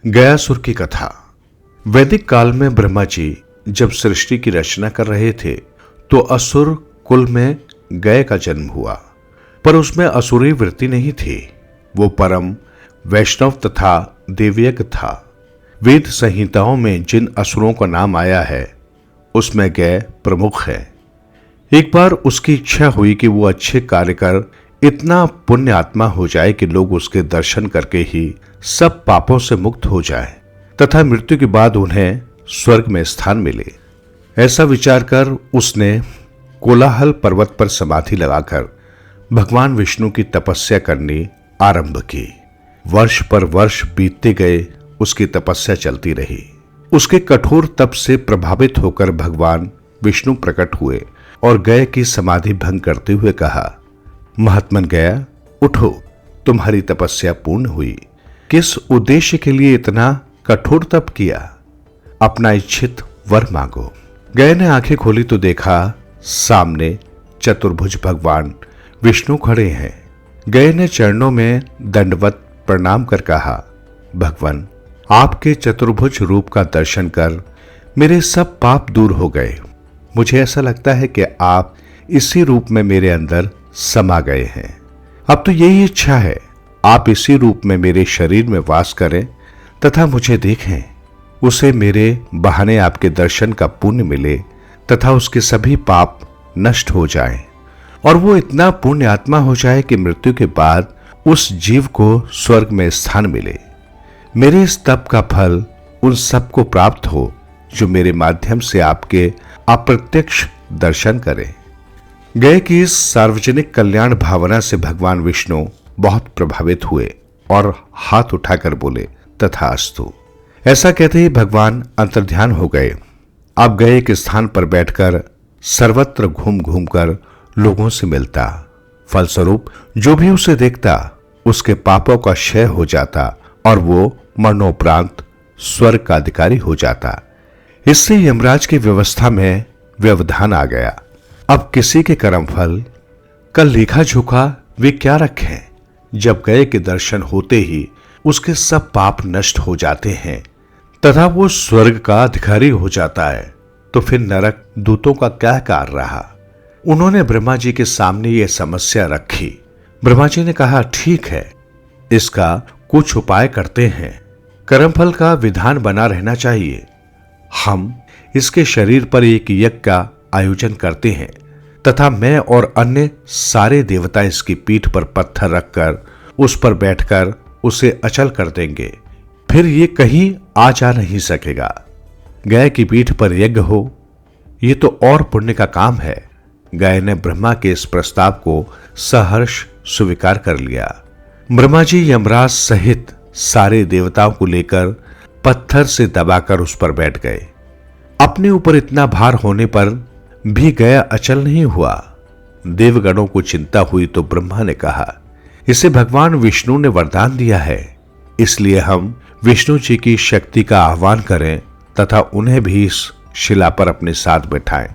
गयासुर की कथा। वैदिक काल में ब्रह्मा जी जब सृष्टि की रचना कर रहे थे तो असुर कुल में गय का जन्म हुआ, पर उसमें असुरी वृत्ति नहीं थी। वो परम वैष्णव तथा देवयज्ञ था। वेद संहिताओं में जिन असुरों का नाम आया है उसमें गय प्रमुख है। एक बार उसकी इच्छा हुई कि वो अच्छे कार्य कर इतना पुण्य आत्मा हो जाए कि लोग उसके दर्शन करके ही सब पापों से मुक्त हो जाए तथा मृत्यु के बाद उन्हें स्वर्ग में स्थान मिले। ऐसा विचार कर उसने कोलाहल पर्वत पर समाधि लगाकर भगवान विष्णु की तपस्या करनी आरंभ की। वर्ष पर वर्ष बीतते गए, उसकी तपस्या चलती रही। उसके कठोर तप से प्रभावित होकर भगवान विष्णु प्रकट हुए और गय की समाधि भंग करते हुए कहा, महात्मन गया, उठो, तुम्हारी तपस्या पूर्ण हुई। किस उद्देश्य के लिए इतना कठोर तप किया? अपना इच्छित वर मांगो। गय ने आंखें खोली तो देखा सामने चतुर्भुज भगवान विष्णु खड़े हैं। गय ने चरणों में दंडवत प्रणाम कर कहा, भगवान, आपके चतुर्भुज रूप का दर्शन कर मेरे सब पाप दूर हो गए। मुझे ऐसा लगता है कि आप इसी रूप में मेरे अंदर समा गए हैं। अब तो यही इच्छा है, आप इसी रूप में मेरे शरीर में वास करें तथा मुझे देखें। उसे मेरे बहाने आपके दर्शन का पुण्य मिले तथा उसके सभी पाप नष्ट हो जाएं और वो इतना पुण्य आत्मा हो जाए कि मृत्यु के बाद उस जीव को स्वर्ग में स्थान मिले। मेरे इस तप का फल उन सबको प्राप्त हो जो मेरे माध्यम से आपके अप्रत्यक्ष दर्शन करें। गय की इस सार्वजनिक कल्याण भावना से भगवान विष्णु बहुत प्रभावित हुए और हाथ उठाकर बोले, तथास्तु। ऐसा कहते ही भगवान अंतर्ध्यान हो गए। अब गए एक स्थान पर बैठकर सर्वत्र घूम घूम कर लोगों से मिलता। फलस्वरूप जो भी उसे देखता उसके पापों का क्षय हो जाता और वो मरणोपरांत स्वर्ग का अधिकारी हो जाता। इससे यमराज की व्यवस्था में व्यवधान आ गया। अब किसी के कर्म फल कल लेखा जोखा वे क्या रखें। जब गए के दर्शन होते ही उसके सब पाप नष्ट हो जाते हैं तथा वो स्वर्ग का अधिकारी हो जाता है, तो फिर नरक दूतों का क्या कार्य रहा। उन्होंने ब्रह्मा जी के सामने ये समस्या रखी। ब्रह्मा जी ने कहा, ठीक है, इसका कुछ उपाय करते हैं। कर्मफल का विधान बना रहना चाहिए। हम इसके शरीर पर एक यज्ञ का आयोजन करते हैं तथा मैं और अन्य सारे देवता इसकी पीठ पर पत्थर रखकर उस पर बैठकर उसे अचल कर देंगे। फिर ये कहीं आ जा नहीं सकेगा। गाय की पीठ पर यज्ञ हो, ये तो और पुण्य का काम है। गाय ने ब्रह्मा के इस प्रस्ताव को सहर्ष स्वीकार कर लिया। ब्रह्मा जी यमराज सहित सारे देवताओं को लेकर पत्थर से दबाकर उस पर बैठ गए। अपने ऊपर इतना भार होने पर भी गया अचल नहीं हुआ। देवगणों को चिंता हुई तो ब्रह्मा ने कहा, इसे भगवान विष्णु ने वरदान दिया है, इसलिए हम विष्णु जी की शक्ति का आह्वान करें तथा उन्हें भी इस शिला पर अपने साथ बैठाएं,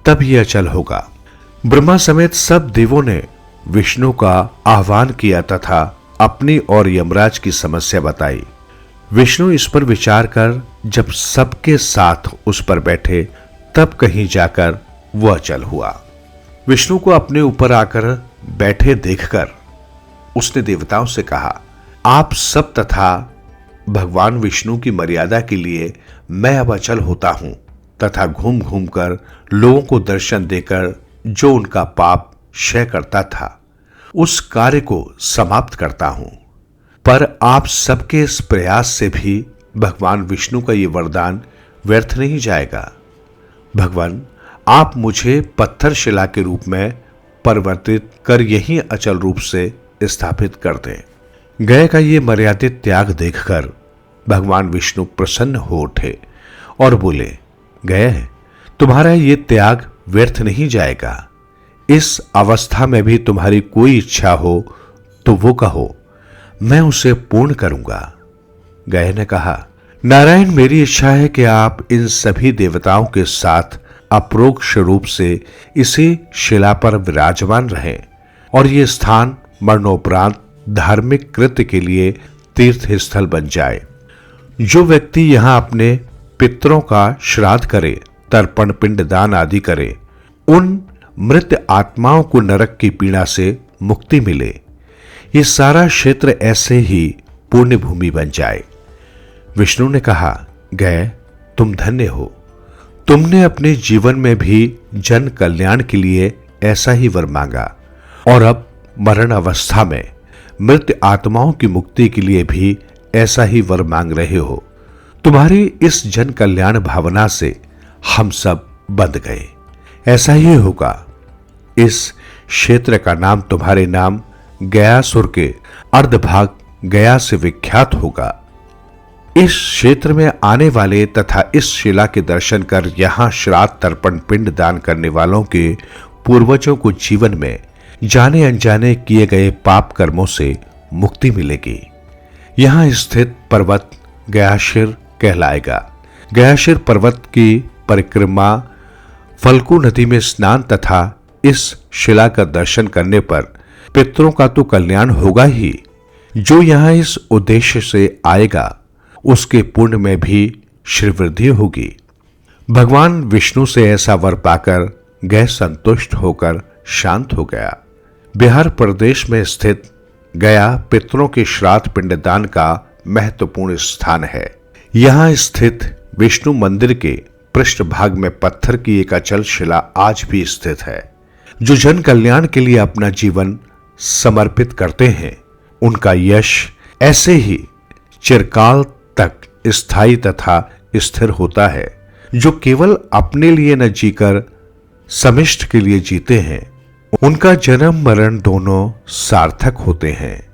तब यह अचल होगा। ब्रह्मा समेत सब देवों ने विष्णु का आह्वान किया तथा अपनी और यमराज की समस्या बताई। विष्णु इस पर विचार कर जब सबके साथ उस पर बैठे तब कहीं जाकर वह अचल हुआ। विष्णु को अपने ऊपर आकर बैठे देखकर उसने देवताओं से कहा, आप सब तथा भगवान विष्णु की मर्यादा के लिए मैं अब अचल होता हूं तथा घूम घूम कर लोगों को दर्शन देकर जो उनका पाप क्षय करता था उस कार्य को समाप्त करता हूं। पर आप सबके इस प्रयास से भी भगवान विष्णु का ये वरदान व्यर्थ नहीं जाएगा। भगवान, आप मुझे पत्थर शिला के रूप में परिवर्तित कर यही अचल रूप से स्थापित कर दें। गय का ये मर्यादित त्याग देखकर भगवान विष्णु प्रसन्न हो उठे और बोले, गय, तुम्हारा ये त्याग व्यर्थ नहीं जाएगा। इस अवस्था में भी तुम्हारी कोई इच्छा हो तो वो कहो, मैं उसे पूर्ण करूंगा। गय ने कहा, नारायण, मेरी इच्छा है कि आप इन सभी देवताओं के साथ अप्रोक्ष रूप से इसी शिला पर विराजमान रहें और ये स्थान मरणोपरांत धार्मिक कृत्य के लिए तीर्थ स्थल बन जाए। जो व्यक्ति यहाँ अपने पितरों का श्राद्ध करे, तर्पण, पिंड दान आदि करे, उन मृत आत्माओं को नरक की पीड़ा से मुक्ति मिले। ये सारा क्षेत्र ऐसे ही पुण्य भूमि बन जाए। विष्णु ने कहा, गए, तुम धन्य हो। तुमने अपने जीवन में भी जन कल्याण के लिए ऐसा ही वर मांगा और अब मरण अवस्था में मृत आत्माओं की मुक्ति के लिए भी ऐसा ही वर मांग रहे हो। तुम्हारी इस जन कल्याण भावना से हम सब बंध गए। ऐसा ही होगा। इस क्षेत्र का नाम तुम्हारे नाम गयासुर के अर्धभाग गया से विख्यात होगा। इस क्षेत्र में आने वाले तथा इस शिला के दर्शन कर यहां श्राद्ध, तर्पण, पिंड दान करने वालों के पूर्वजों को जीवन में जाने अनजाने किए गए पाप कर्मों से मुक्ति मिलेगी। यहां स्थित पर्वत गयाशिर कहलाएगा। गयाशिर पर्वत की परिक्रमा, फल्गु नदी में स्नान तथा इस शिला का दर्शन करने पर पितरों का तो कल्याण होगा ही, जो यहां इस उद्देश्य से आएगा उसके पुण्य में भी श्रीवृद्धि होगी। भगवान विष्णु से ऐसा वर पाकर गय संतुष्ट होकर शांत हो गया। बिहार प्रदेश में स्थित गया पितरों के श्राद्ध पिंडदान का महत्वपूर्ण स्थान है। यहां स्थित विष्णु मंदिर के पृष्ठभाग में पत्थर की एक अचल शिला आज भी स्थित है। जो जन कल्याण के लिए अपना जीवन समर्पित करते हैं, उनका यश ऐसे ही चिरकाल तक स्थायी तथा स्थिर होता है। जो केवल अपने लिए न जीकर समिष्ट के लिए जीते हैं, उनका जन्म मरण दोनों सार्थक होते हैं।